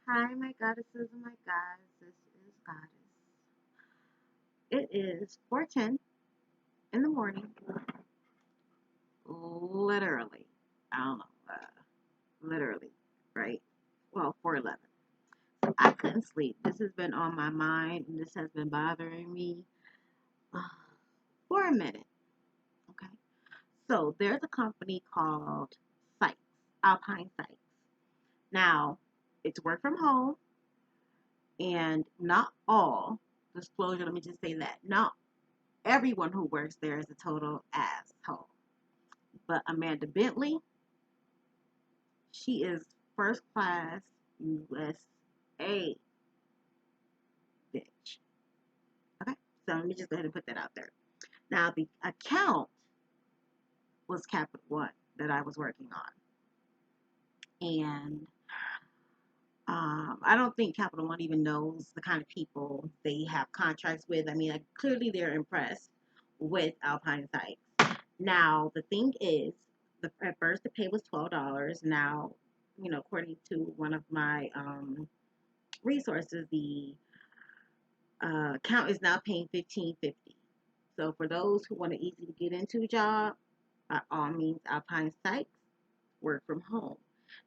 Hi, my goddesses and my gods. This is Goddess. It is 4:10 in the morning, literally. I don't know, literally, right? Well, 4:11. I couldn't sleep. This has been on my mind, and this has been bothering me uh, for a minute. Okay, so there's a company called Sykes, Alpine Sykes. Now, it's work from home, and not all disclosure. Let me just say that not everyone who works there is a total asshole. But Amanda Bentley, she is first class USA bitch. Okay, so let me just go ahead and put that out there. Now the account was Capital One that I was working on, and I don't think Capital One even knows the kind of people they have contracts with. I mean, like, clearly they're impressed with Alpine Sykes. Now the thing is, at first the pay was $12. Now, according to one of my resources, the account is now paying $15.50. So for those who want to easily get into a job, by all means, Alpine Sykes, work from home.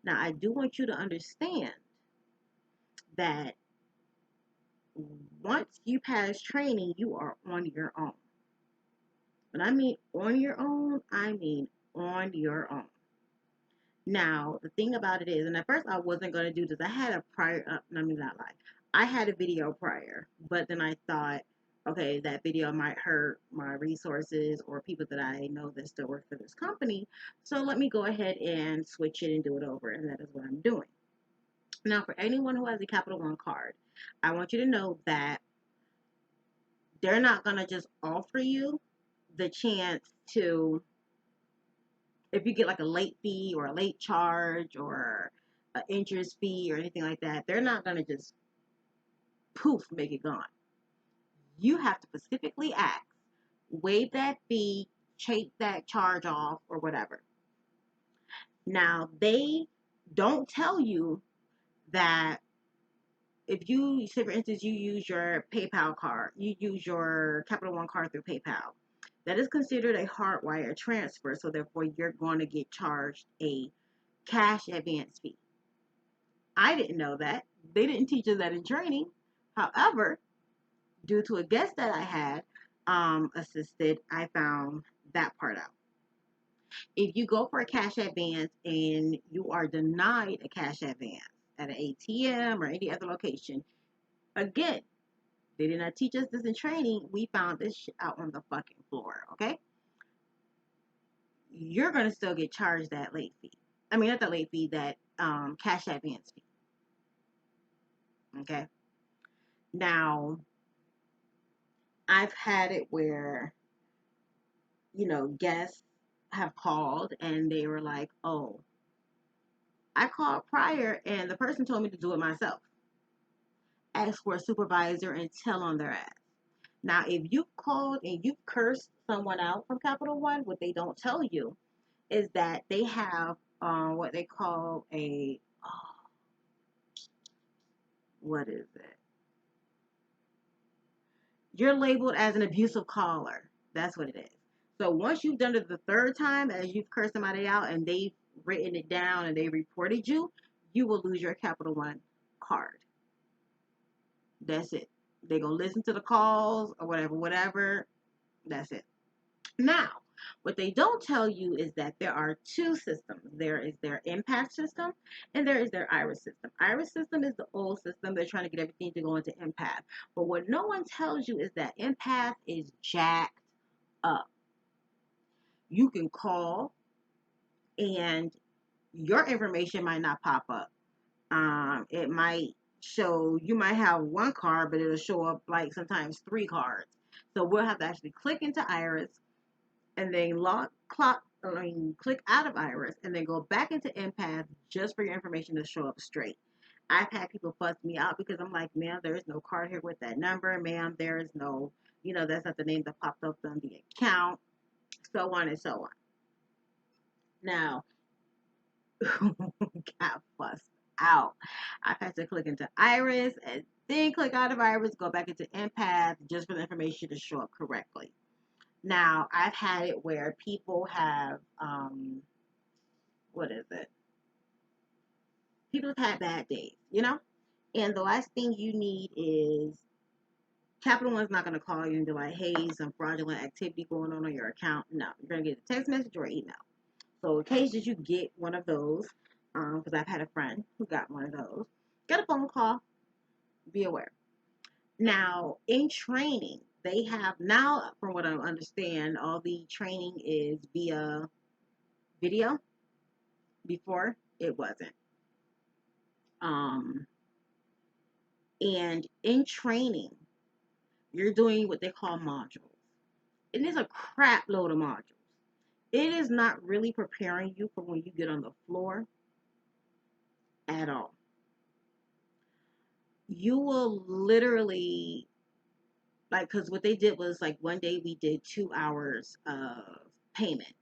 Now I do want you to understand that once you pass training, you are on your own. When I mean on your own, I mean on your own. Now, the thing about it is, and at first I wasn't going to do this. I had a prior, let me not lie. I had a video prior, but then I thought, okay, that video might hurt my resources or people that I know that still work for this company. So let me go ahead and switch it and do it over. And that is what I'm doing. Now, for anyone who has a Capital One card, I want you to know that they're not going to just offer you the chance to, if you get like a late fee or a late charge or an interest fee or anything like that, they're not going to just poof make it gone. You have to specifically ask, waive that fee, take that charge off, or whatever. Now, they don't tell you that if you, say for instance, you use your PayPal card, you use your Capital One card through PayPal, that is considered a hardwire transfer. So therefore, you're going to get charged a cash advance fee. I didn't know that. They didn't teach us that in training. However, due to a guest that I had assisted, I found that part out. If you go for a cash advance and you are denied a cash advance at an ATM or any other location, again, they did not teach us this in training. We found this shit out on the fucking floor, okay? You're going to still get charged that late fee. I mean, not that late fee, that cash advance fee, okay? Now, I've had it where, guests have called and they were like, oh, I called prior and the person told me to do it myself. Ask for a supervisor and tell on their ass. Now, if you called and you cursed someone out from Capital One, what they don't tell you is that they have what they call a, oh, what is it? You're labeled as an abusive caller. That's what it is. So once you've done it the third time, as you've cursed somebody out and they've written it down and they reported you, you will lose your Capital One card. That's it. They're going to listen to the calls or whatever. That's it. Now, what they don't tell you is that there are two systems. There is their impact system and there is their iris system. Iris system is the old system. They're trying to get everything to go into empath. But what no one tells you is that empath is jacked up. You can call and your information might not pop up. It might show, you might have one card, but it'll show up like sometimes three cards. So we'll have to actually click into Iris and then click out of Iris and then go back into Empath just for your information to show up straight. I've had people fuss me out because I'm like, ma'am, there is no card here with that number. Ma'am, there is no, that's not the name that popped up on the account, so on and so on. Now, got fussed out. I've had to click into Iris and then click out of Iris, go back into Empath just for the information to show up correctly. Now, I've had it where people have, what is it? People have had bad days, you know? And the last thing you need is Capital One's not going to call you and be like, hey, some fraudulent activity going on your account. No, you're going to get a text message or email. So in case that you get one of those, because I've had a friend who got one of those, get a phone call, be aware. Now, in training, they have now, from what I understand, all the training is via video. Before, it wasn't. Um, and in training, you're doing what they call modules. It is a crap load of modules. It is not really preparing you for when you get on the floor at all. You will literally, like, because what they did was, like, one day we did 2 hours of payments.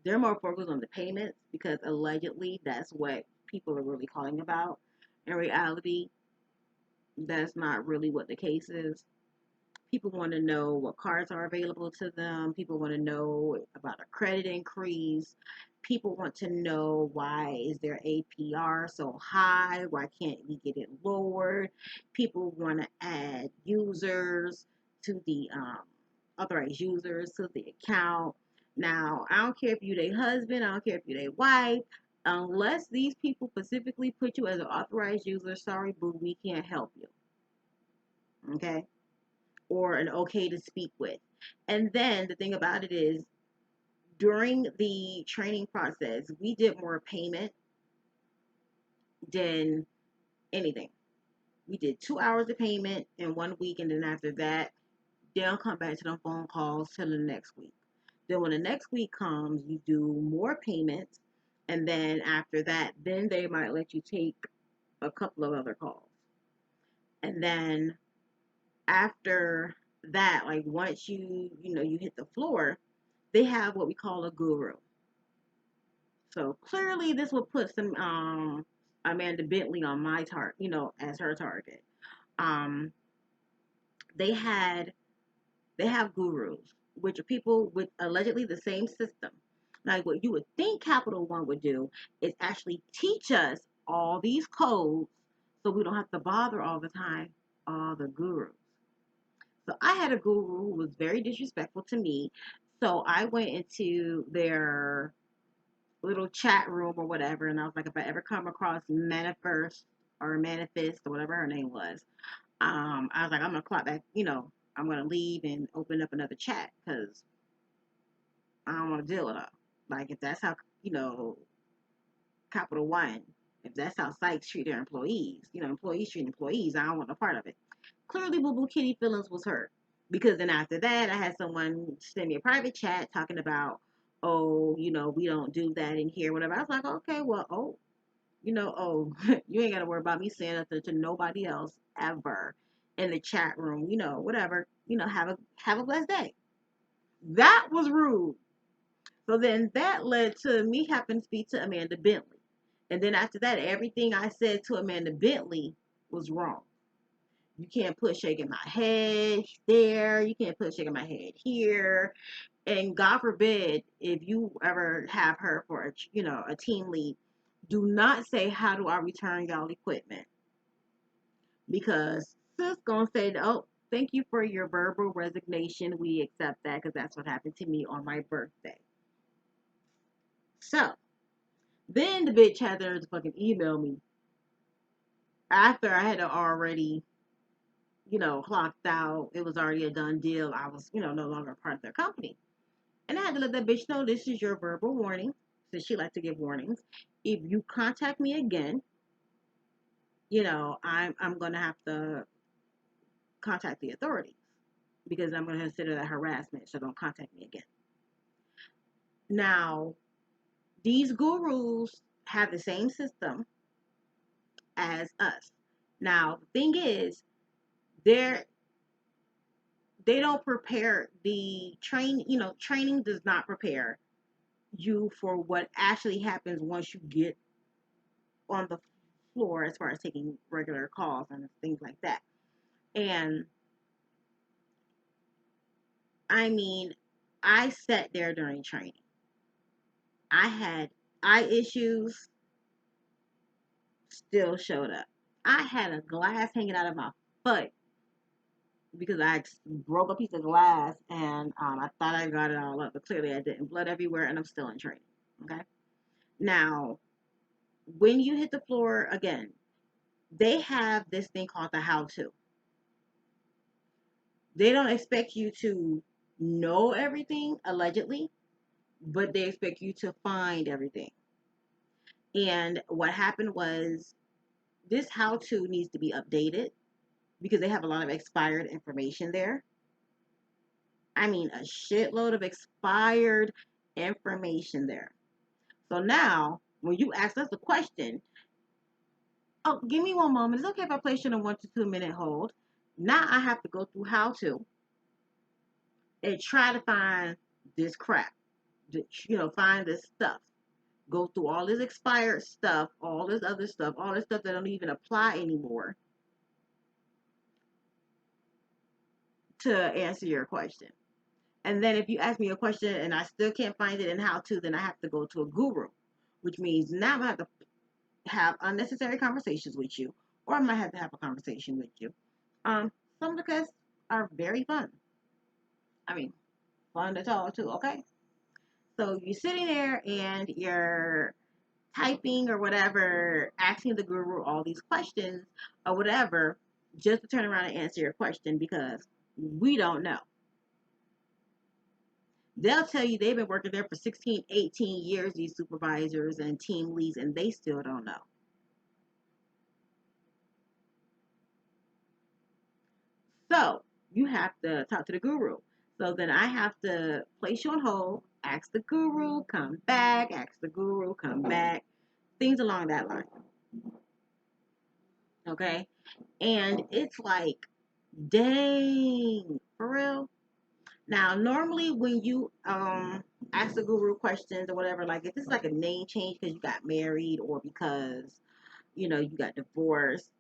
They're more focused on the payments because allegedly that's what people are really calling about. In reality, that's not really what the case is. People want to know what cards are available to them. People want to know about a credit increase. People want to know why is their APR so high? Why can't we get it lowered? People want to add users to the authorized users to the account. Now, I don't care if you're their husband. I don't care if you're their wife. Unless these people specifically put you as an authorized user, sorry, boo, we can't help you. Okay? Or an okay to speak with. And then the thing about it is, during the training process, we did more payment than anything. We did 2 hours of payment in 1 week, and then after that, they'll come back to them phone calls till the next week. Then when the next week comes, you do more payments, and then after that, then they might let you take a couple of other calls. And then after that, like once you hit the floor, they have what we call a guru. So clearly this would put some Amanda Bentley on my as her target. Um they had they have gurus, which are people with allegedly the same system. Like what you would think Capital One would do is actually teach us all these codes so we don't have to bother all the time all the gurus. So I had a guru who was very disrespectful to me. So I went into their little chat room or whatever, and I was like, if I ever come across Manifest or whatever her name was, I was like, I'm gonna clock back, I'm gonna leave and open up another chat because I don't want to deal with her. Like if that's how Capital One, if that's how Sykes treat their employees, employees treat employees, I don't want no part of it. Clearly, Boo Boo Kitty feelings was hurt because then after that, I had someone send me a private chat talking about, oh, we don't do that in here, whatever. I was like, okay, well, you ain't got to worry about me saying nothing to nobody else ever in the chat room, whatever, have a blessed day. That was rude. So then that led to me having to speak to Amanda Bentley. And then after that, everything I said to Amanda Bentley was wrong. You can't put shaking my head there. You can't put shaking my head here. And God forbid, if you ever have her for a team lead, do not say, how do I return y'all equipment? Because sis gonna say, oh, thank you for your verbal resignation. We accept that because that's what happened to me on my birthday. So then the bitch had to fucking email me after I had already, clocked out. It was already a done deal. I was, no longer part of their company. And I had to let that bitch know this is your verbal warning. Since she likes to give warnings. If you contact me again, I'm gonna have to contact the authorities because I'm gonna consider that harassment. So don't contact me again. Now, these gurus have the same system as us. Now, the thing is, they're they don't prepare the training does not prepare you for what actually happens once you get on the floor as far as taking regular calls and things like that. And I mean, I sat there during training. I had eye issues, still showed up. I had a glass hanging out of my foot because I broke a piece of glass and I thought I got it all up, but clearly I didn't. Blood everywhere, and I'm still in training. Okay. Now, when you hit the floor again, they have this thing called the how to. They don't expect you to know everything, allegedly, but they expect you to find everything. And what happened was this how to needs to be updated because they have a lot of expired information there. I mean, a shitload of expired information there. So now, when you ask us a question, oh, give me one moment. It's okay if I place you in a 1 to 2 minute hold. Now I have to go through how to and try to find this crap, find this stuff. Go through all this expired stuff, all this other stuff, all this stuff that don't even apply anymore to answer your question. And then if you ask me a question and I still can't find it in how to, then I have to go to a guru, which means now I have to have unnecessary conversations with you, or I might have to have a conversation with you. Some of the guests are very fun. I mean, fun to talk to, okay? So you're sitting there and you're typing or whatever, asking the guru all these questions or whatever, just to turn around and answer your question because we don't know. They'll tell you they've been working there for 16, 18 years, these supervisors and team leads, and they still don't know. So you have to talk to the guru. So then I have to place you on hold, ask the guru, come back, ask the guru, come back, things along that line. Okay? And it's like, dang, for real? Now, normally when you ask the guru questions or whatever, like if it's like a name change because you got married or because you got divorced,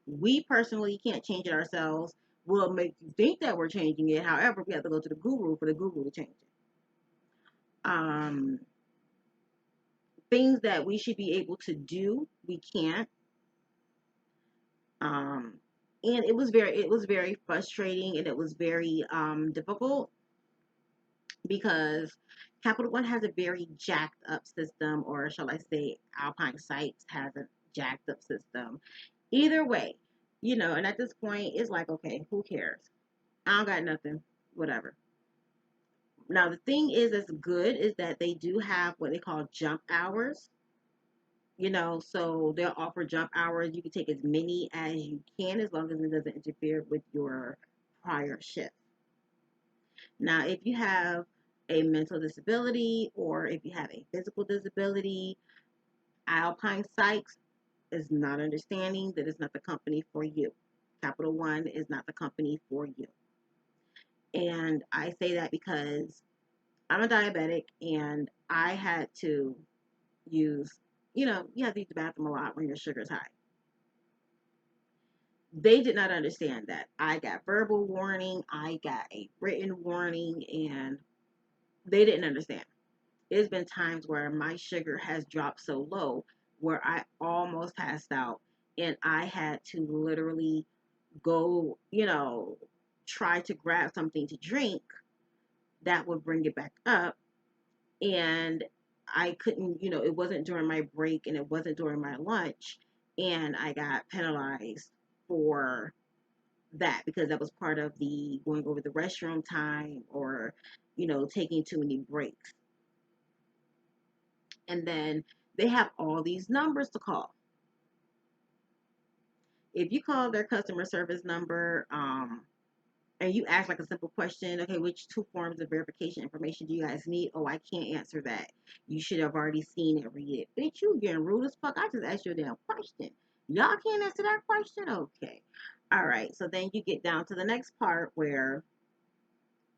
we personally can't change it ourselves. We'll make you think that we're changing it. However, we have to go to the guru for the guru to change it. Um, Things that we should be able to do, we can't. Um, and it was very frustrating and it was very difficult because Capital One has a very jacked up system, or shall I say, Alpine Sykes has a jacked up system. Either way, and at this point, it's like, okay, who cares? I don't got nothing, whatever. Now, the thing is, that's good is that they do have what they call jump hours, so they'll offer jump hours. You can take as many as you can as long as it doesn't interfere with your prior shift. Now, if you have a mental disability or if you have a physical disability, Alpine Sykes is not understanding that it's not the company for you. Capital One is not the company for you. And I say that because I'm a diabetic and I had to use, you have to use the bathroom a lot when your sugar's high. They did not understand that. I got verbal warning, I got a written warning, and they didn't understand. There's been times where my sugar has dropped so low where I almost passed out and I had to literally go, try to grab something to drink that would bring it back up. And I couldn't, it wasn't during my break and it wasn't during my lunch. And I got penalized for that because that was part of the going over the restroom time or, taking too many breaks. And then they have all these numbers to call. If you call their customer service number, and you ask like a simple question, okay, which two forms of verification information do you guys need? Oh, I can't answer that. You should have already seen it, read it. Bitch, you getting rude as fuck. I just asked you a damn question. Y'all can't answer that question? Okay. All right. So then you get down to the next part where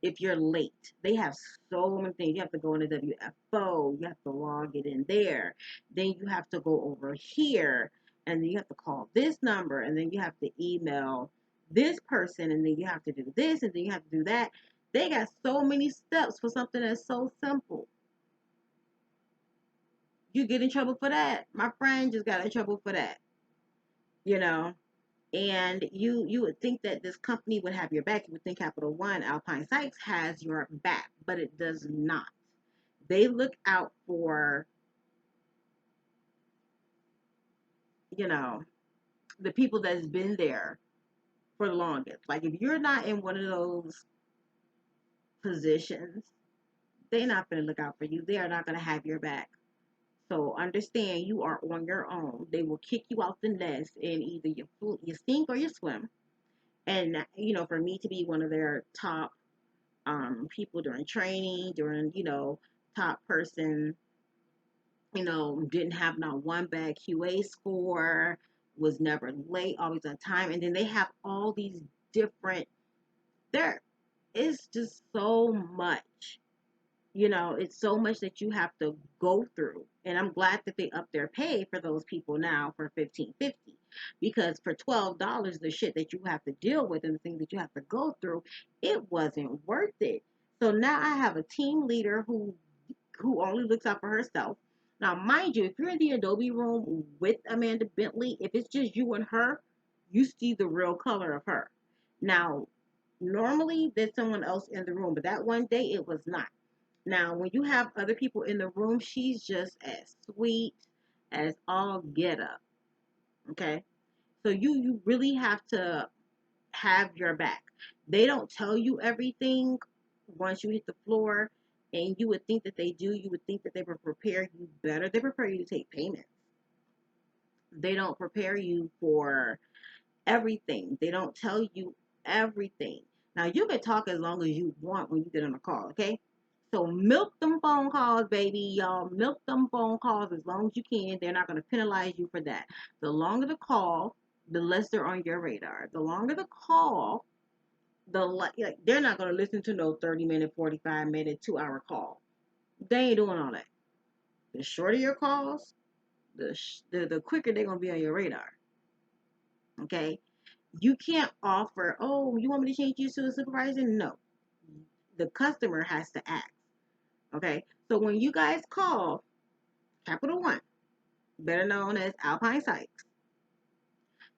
if you're late, they have so many things. You have to go into WFO, you have to log it in there, then you have to go over here and then you have to call this number, and then you have to email this person, and then you have to do this, and then you have to do that. They got so many steps for something that's so simple. You get in trouble for that. My friend just got in trouble for that, you know. And you would think that this company would have your back. You would think Capital One, Alpine Sykes has your back, but it does not. They look out for, you know, the people that's been there for the longest. Like if you're not in one of those positions, they're not going to look out for you. They are not going to have your back. So understand you are on your own. They will kick you out the nest and either you sink or you swim. And for me to be one of their top people during training, during top person, didn't have not one bad QA score, was never late, always on time, and then they have all these different. There is just so much. It's so much that you have to go through. And I'm glad that they up their pay for those people now for 15.50, because for $12, the shit that you have to deal with and the things that you have to go through, it wasn't worth it. So now I have a team leader who only looks out for herself. Now, mind you, if you're in the Adobe room with Amanda Bentley, if it's just you and her, you see the real color of her. Now, normally there's someone else in the room, but that one day it was not. Now, when you have other people in the room, she's just as sweet as all get up. Okay. So you really have to have your back. They don't tell you everything once you hit the floor, and you would think that they do. You would think that they would prepare you better. They prepare you to take payments. They don't prepare you for everything. They don't tell you everything. Now you can talk as long as you want when you get on a call, okay? So milk them phone calls, baby. Y'all milk them phone calls as long as you can. They're not going to penalize you for that. The longer the call, the less they're on your radar. The longer the call, they're not going to listen to no 30-minute, 45-minute, 2-hour call. They ain't doing all that. The shorter your calls, the quicker they're going to be on your radar. Okay? You can't offer, oh, you want me to change you to a supervisor? No. The customer has to ask. Okay? So when you guys call Capital One, better known as Alpine Sykes,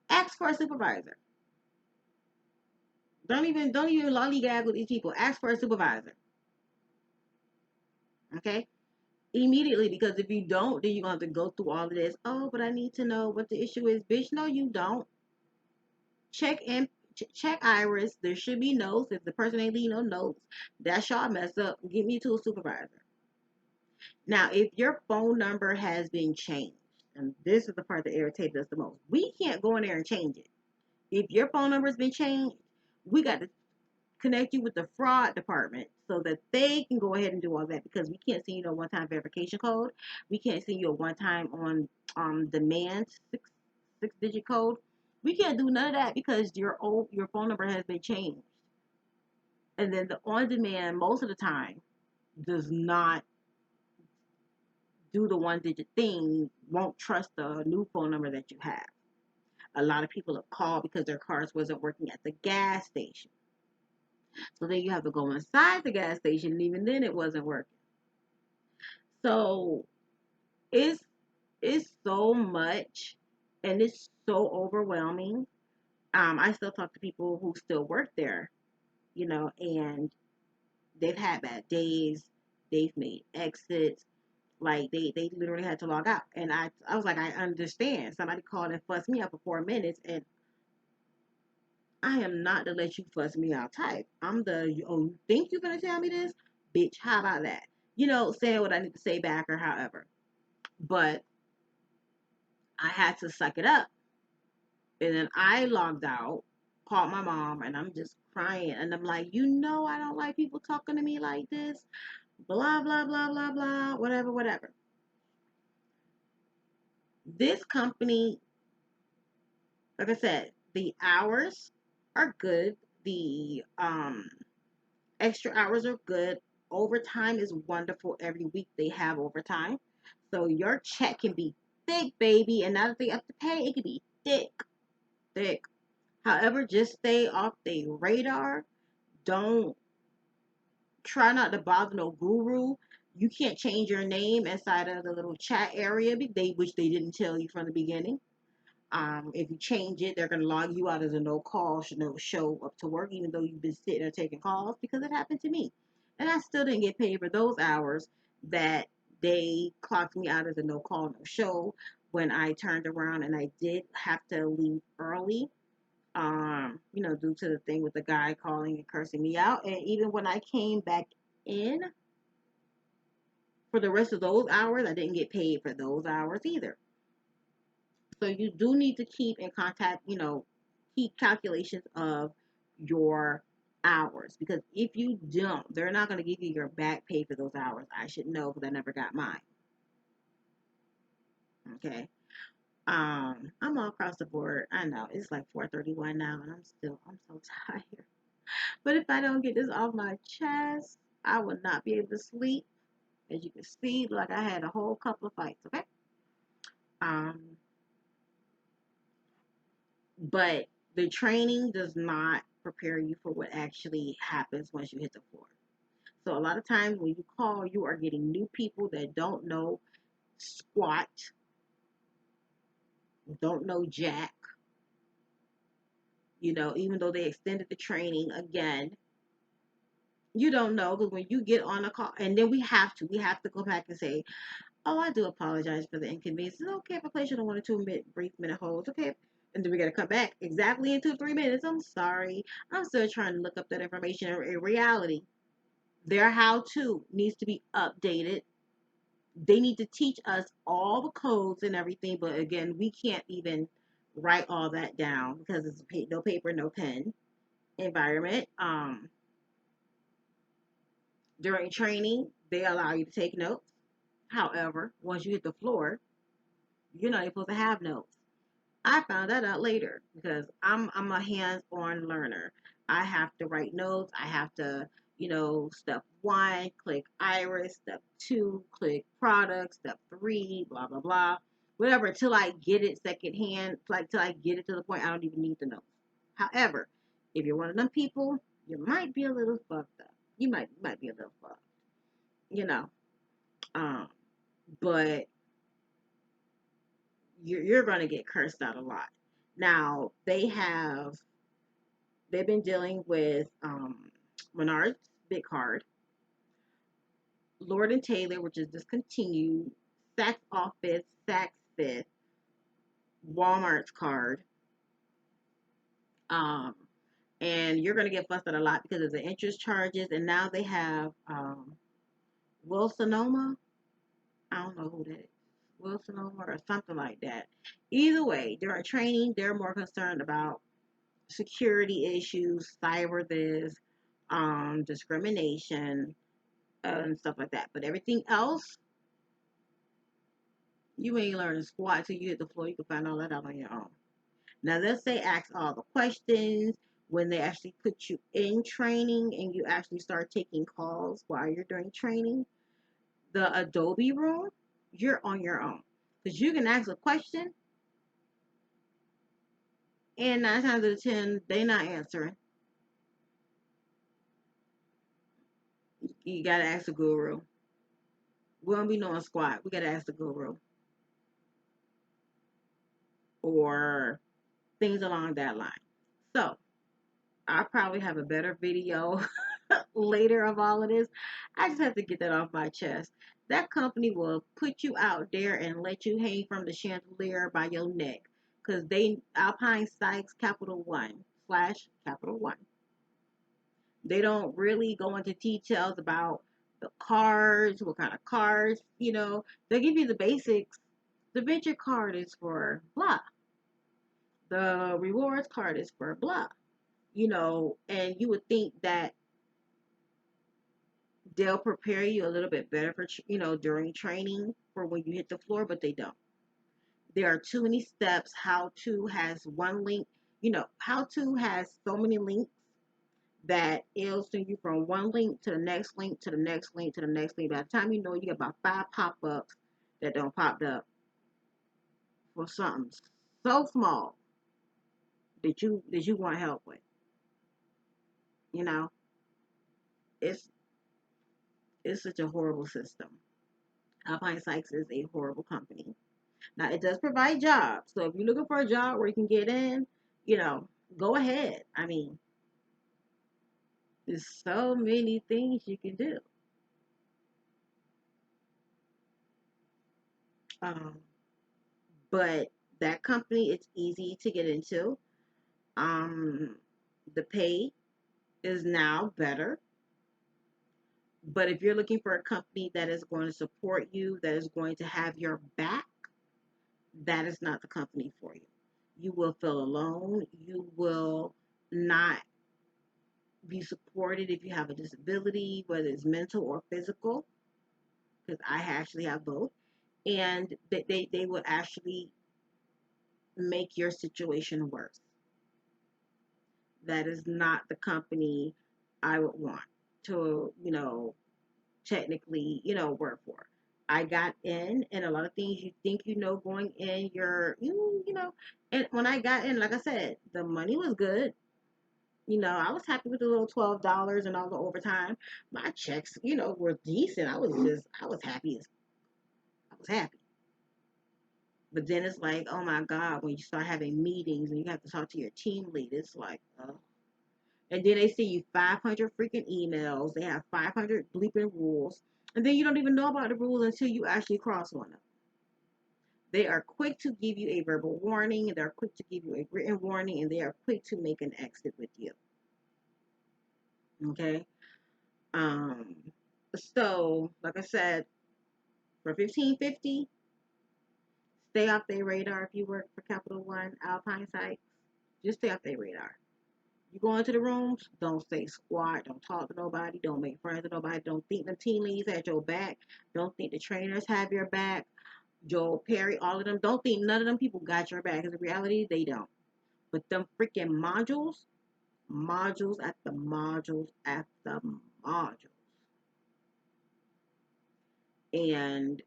ask for a supervisor. Don't even lollygag with these people. Ask for a supervisor. Okay? Immediately, because if you don't, then you're gonna have to go through all of this. Oh, but I need to know what the issue is. Bitch, no, you don't. Check in, check Iris. There should be notes. If the person ain't leaving no notes, that's y'all mess up. Get me to a supervisor. Now, if your phone number has been changed, and this is the part that irritates us the most, we can't go in there and change it. If your phone number has been changed, we got to connect you with the fraud department so that they can go ahead and do all that, because we can't send you a one-time verification code. We can't send you a one-time on demand six digit code. We can't do none of that because your phone number has been changed. And then the on demand most of the time does not do the one digit thing, won't trust the new phone number that you have. A lot of people have called because their cars wasn't working at the gas station. So then you have to go inside the gas station, and even then it wasn't working. So it's it's so much, and it's so overwhelming. I still talk to people who still work there, and they've had bad days. They've made exits. Like they literally had to log out. And I was like, I understand. Somebody called and fussed me out for 4 minutes, and I am not to let you fuss me out type. I'm the, oh, you think you're gonna tell me this? Bitch, how about that? Saying what I need to say back or however. But I had to suck it up. And then I logged out, called my mom, and I'm just crying. And I'm like, I don't like people talking to me like this. Blah, blah, blah, blah, blah, whatever, whatever. This company, like I said, the hours are good. The extra hours are good. Overtime is wonderful. Every week they have overtime. So your check can be thick, baby. And now that they up to pay, it could be thick, thick. However, just stay off their radar. Don't try not to bother no guru. You can't change your name inside of the little chat area, which they didn't tell you from the beginning. If you change it, they're gonna log you out as a no call, no show up to work, even though you've been sitting there taking calls. Because it happened to me, and I still didn't get paid for those hours that they clocked me out as a no call, no show. When I turned around and I did have to leave early, due to the thing with the guy calling and cursing me out. And even when I came back in for the rest of those hours, I didn't get paid for those hours either. So you do need to keep in contact, keep calculations of your hours, because if you don't, they're not going to give you your back pay for those hours. I should know because I never got mine. Okay. I'm all across the board. I know it's like 4:31 now, and I'm so tired. But if I don't get this off my chest, I will not be able to sleep. As you can see, like I had a whole couple of fights. Okay. Um, but the training does not prepare you for what actually happens once you hit the floor. So a lot of times when you call, you are getting new people that don't know squat, don't know jack. Even though they extended the training again, you don't know, because when you get on a call, and then we have to go back and say, oh, I do apologize for the inconvenience. It's okay if I place you on 1 or 2 brief minute holds. Okay. And then we got to come back exactly in 2 or 3 minutes. I'm sorry. I'm still trying to look up that information. In reality, their how to needs to be updated. They need to teach us all the codes and everything. But again, we can't even write all that down because it's no paper, no pen environment. During training, they allow you to take notes. However, once you hit the floor, you're not supposed to have notes. I found that out later because I'm a hands-on learner. I have to write notes. I have to, step one, click iris, step two, click product, step three, blah blah blah. Whatever, until I get it secondhand, like till I get it to the point I don't even need the notes. However, if you're one of them people, you might be a little fucked up. You might be a little fucked, you know. Um, but you're going to get cursed out a lot. Now they've been dealing with Menards Big Card, Lord and Taylor, which is discontinued, Saks Office, Saks Fifth, Walmart's card, um, and you're going to get fussed at a lot because of the interest charges. And now they have Wilsonoma. I don't know who that is. Wilsonoma or something like that. Either way, during training, they're more concerned about security issues, cyber this, discrimination, and stuff like that. But everything else, you ain't learning squat till you hit the floor. You can find all that out on your own. Now, they'll say ask all the questions when they actually put you in training and you actually start taking calls while you're doing training. The Adobe room, you're on your own. Because you can ask a question, and 9 times out of 10, they're not answering. You got to ask the guru. We don't be knowing squat. We got to ask the guru. Or things along that line. So, I'll probably have a better video later of all of this. I just have to get that off my chest. That company will put you out there and let you hang from the chandelier by your neck. Because Alpine Sykes Capital One / Capital One. They don't really go into details about the cards, what kind of cards, They give you the basics. The venture card is for blah. The rewards card is for blah. And you would think that they'll prepare you a little bit better for, during training for when you hit the floor, but they don't. There are too many steps. How to has one link, how to has so many links that it'll send you from one link to the next link to the next link to the next link. By the time you know, you get about 5 pop-ups that don't pop up. for something so small that you want help with. You know, it's it's such a horrible system. Alpine Sykes is a horrible company. Now it does provide jobs, so if you're looking for a job where you can get in, you know, go ahead. I mean, there's so many things you can do. Um, but that company, it's easy to get into. Um, the pay is now better. But if you're looking for a company that is going to support you, that is going to have your back, that is not the company for you. You will feel alone. You will not be supported if you have a disability, whether it's mental or physical, because I actually have both. And they will actually make your situation worse. That is not the company I would want to, technically, work for. I got in, and a lot of things you think going in, and when I got in, like I said, the money was good. I was happy with the little $12 and all the overtime. My checks, were decent. I was happy I was happy. But then it's like, oh my God, when you start having meetings and you have to talk to your team lead, it's like, and then they send you 500 freaking emails. They have 500 bleeping rules. And then you don't even know about the rules until you actually cross one of them. They are quick to give you a verbal warning. They're quick to give you a written warning. And they are quick to make an exit with you. Okay? Um, so, like I said, for 1550, stay off their radar if you work for Capital One, Alpine Sykes. Just stay off their radar. You go into the rooms, don't say squat, don't talk to nobody, don't make friends with nobody, don't think the team leads at your back, don't think the trainers have your back, Joel Perry, all of them, don't think none of them people got your back, because in reality, they don't. But them freaking modules after modules after modules. And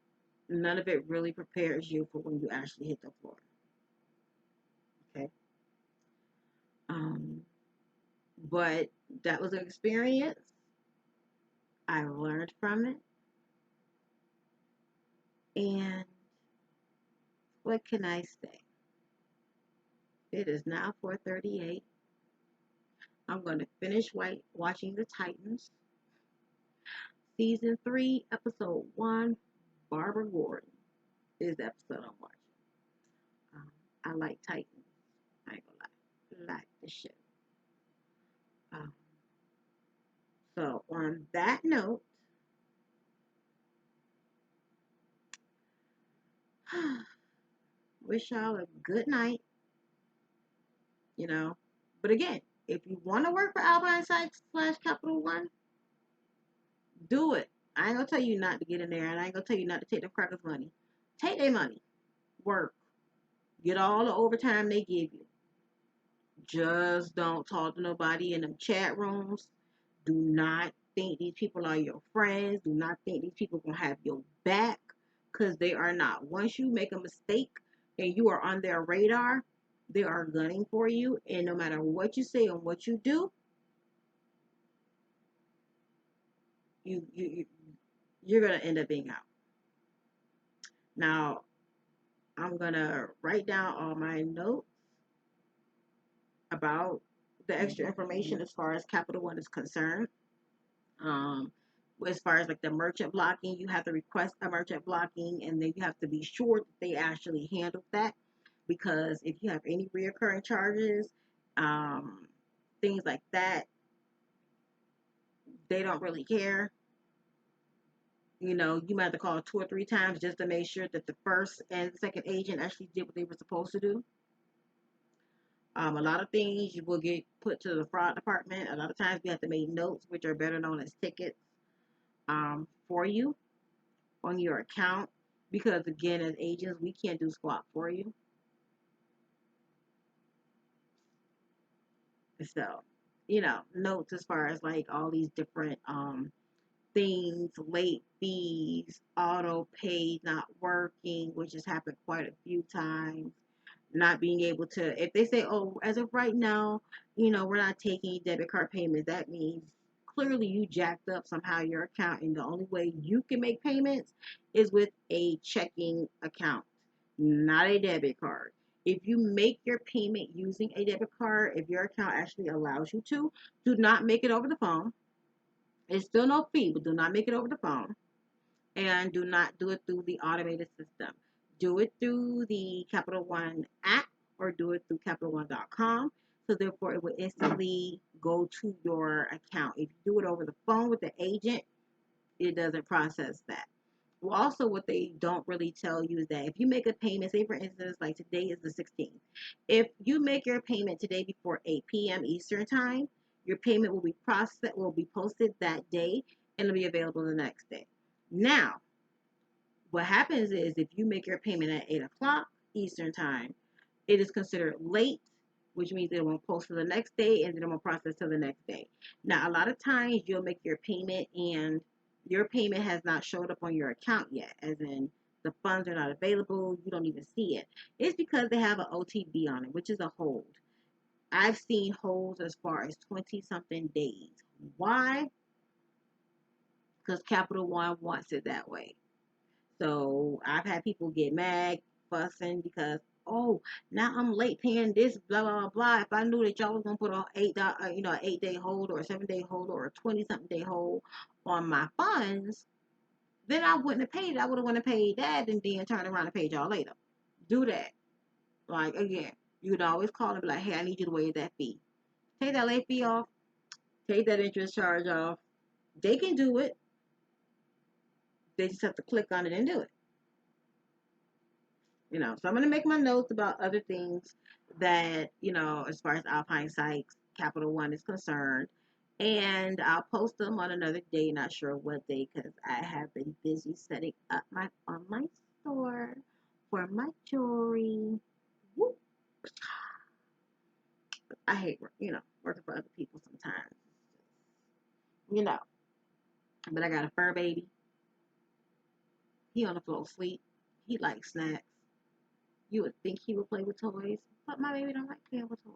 none of it really prepares you for when you actually hit the floor. Okay. Um, but that was an experience. I learned from it. And what can I say? It is now 4:38. I'm going to finish watching The Titans. Season 3, Episode 1, Barbara Gordon is the episode I'm watching. I like Titans. I ain't gonna lie. Like the show. Um, so, on that note, wish y'all a good night, you know. But again, if you want to work for Alpine Sykes / Capital One, do it. I ain't gonna tell you not to get in there, and I ain't gonna tell you not to take the crackers' money. Take their money. Work. Get all the overtime they give you. Just don't talk to nobody in them chat rooms. Do not think these people are your friends. Do not think these people gonna have your back, because they are not. Once you make a mistake and you are on their radar, they are gunning for you. And no matter what you say and what you do, you you're gonna end up being out. Now I'm gonna write down all my notes about the extra information as far as Capital One is concerned. Um, as far as like the merchant blocking, you have to request a merchant blocking, and then you have to be sure that they actually handle that. Because if you have any reoccurring charges, um, things like that, they don't really care. You might have to call 2 or 3 times just to make sure that the first and second agent actually did what they were supposed to do. A lot of things you will get put to the fraud department. A lot of times we have to make notes, which are better known as tickets, for you on your account, because again, as agents, we can't do squat for you. So, notes as far as like all these different things, late fees, auto pay not working, which has happened quite a few times. Not being able to, if they say, oh, as of right now, we're not taking debit card payments, that means clearly you jacked up somehow your account, and the only way you can make payments is with a checking account, not a debit card. If you make your payment using a debit card, if your account actually allows you to, do not make it over the phone. It's still no fee, but do not make it over the phone. And do not do it through the automated system. Do it through the Capital One app or do it through CapitalOne.com. So therefore, it will instantly go to your account. If you do it over the phone with the agent, it doesn't process that. Well, also, what they don't really tell you is that if you make a payment, say for instance, like today is the 16th, if you make your payment today before 8 p.m. Eastern time, your payment will be processed, will be posted that day, and it'll be available the next day. Now, what happens is if you make your payment at 8 o'clock Eastern time, it is considered late, which means it won't post to the next day and then it won't process to the next day. Now, a lot of times you'll make your payment and your payment has not showed up on your account yet, as in the funds are not available, you don't even see it. It's because they have an OTB on it, which is a hold. I've seen holds as far as 20 something days. Why? Because Capital One wants it that way. So I've had people get mad, fussing because, oh, now I'm late paying this, blah blah blah blah. If I knew that y'all was gonna put an 8 day hold or a 7 day hold or a 20 something day hold on my funds, then I wouldn't have paid it. I would have went and paid that and then turn around and paid y'all later. Do that. Like again, you can always call and be like, hey, I need you to waive that fee. Take that late fee off. Take that interest charge off. They can do it. They just have to click on it and do it. So I'm going to make my notes about other things that, as far as Alpine Sykes, Capital One is concerned. And I'll post them on another day, not sure what day, because I have been busy setting up my online store for my jewelry. Whoop. I hate, working for other people sometimes, you know. But I got a fur baby. He on the floor asleep. He likes snacks. You would think he would play with toys, but my baby don't like playing with toys.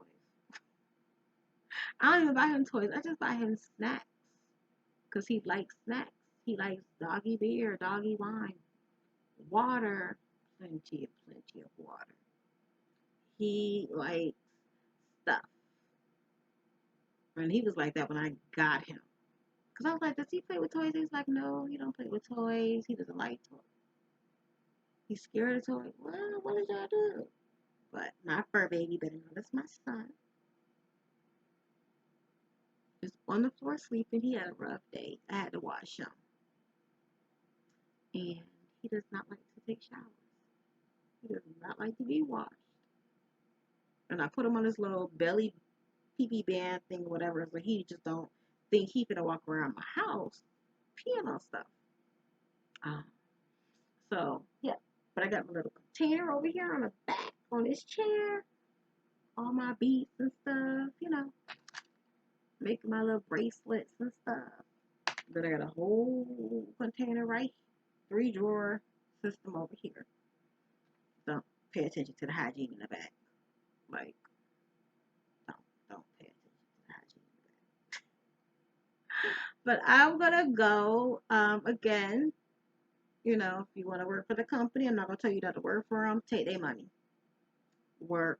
I don't even buy him toys. I just buy him snacks because he likes snacks. He likes doggy beer, doggy wine, water, plenty of water. He likes stuff. And he was like that when I got him. Because I was like, does he play with toys? He's like, no, he don't play with toys. He doesn't like toys. He's scared of toys. Well, what did y'all do? But my fur baby better know that's my son. Just on the floor sleeping. He had a rough day. I had to wash him. And he does not like to take showers. He does not like to be washed. And I put him on this little belly pee band thing, whatever, so he just don't think he gonna walk around my house peeing on stuff. Um, so yeah, but I got my little container over here on the back on this chair, all my beads and stuff, making my little bracelets and stuff. Then I got a whole container right, 3 drawer system over here. Don't pay attention to the hygiene in the back. Like, don't pay attention to the hygiene in the back. But I'm gonna go again. If you want to work for the company, I'm not gonna tell you not to work for them. Take their money, work.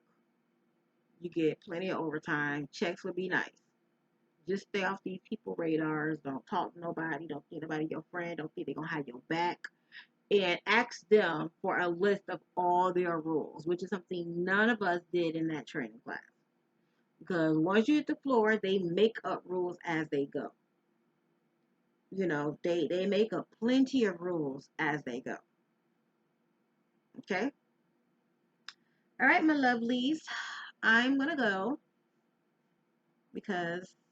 You get plenty of overtime. Checks would be nice. Just stay off these people radars. Don't talk to nobody. Don't think nobody your friend. Don't think they're gonna have your back. And ask them for a list of all their rules, which is something none of us did in that training class. Because once you hit the floor, they make up rules as they go. They make up plenty of rules as they go. Okay? All right, my lovelies. I'm going to go because